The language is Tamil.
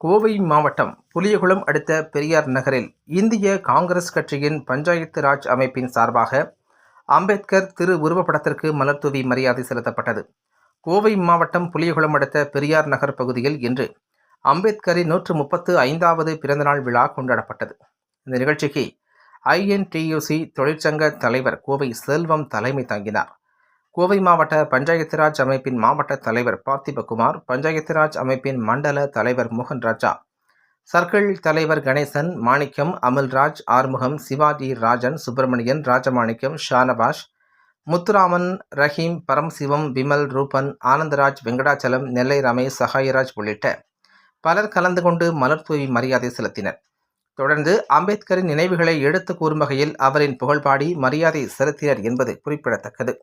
கோவை மாவட்டம் புலியகுளம் அடுத்த பெரியார் நகரில் இந்திய காங்கிரஸ் கட்சியின் பஞ்சாயத்து ராஜ் அமைப்பின் சார்பாக அம்பேத்கர் திரு உருவப்படத்திற்கு மலர்தூவி மரியாதை செலுத்தப்பட்டது. கோவை மாவட்டம் புலியகுளம் அடுத்த பெரியார் நகர் பகுதியில் இன்று அம்பேத்கரின் 135வது பிறந்தநாள் விழா கொண்டாடப்பட்டது. இந்த நிகழ்ச்சிக்கு INTUC தொழிற்சங்க தலைவர் கோவை செல்வம் தலைமை தாங்கினார். கோவை மாவட்ட பஞ்சாயத்து ராஜ் அமைப்பின் மாவட்ட தலைவர் பார்த்திபகுமார், பஞ்சாயத்து ராஜ் அமைப்பின் மண்டல தலைவர் மோகன்ராஜா, சர்க்கிள் தலைவர் கணேசன், மாணிக்கம், அமல்ராஜ், ஆறுமுகம், சிவாஜி, ராஜன், சுப்பிரமணியன், ராஜமாணிக்கம், ஷானபாஷ், முத்துராமன், ரஹீம், பரம்சிவம், விமல், ரூபன், ஆனந்தராஜ், வெங்கடாச்சலம், நெல்லை ரமேஷ், சகாயராஜ் உள்ளிட்ட பலர் கலந்து கொண்டு மலர்தூவி மரியாதை செலுத்தினர். தொடர்ந்து அம்பேத்கரின் நினைவுகளை எடுத்து கூறும் வகையில் அவரின் புகழ்பாடி மரியாதை செலுத்தினர் என்பது குறிப்பிடத்தக்கது.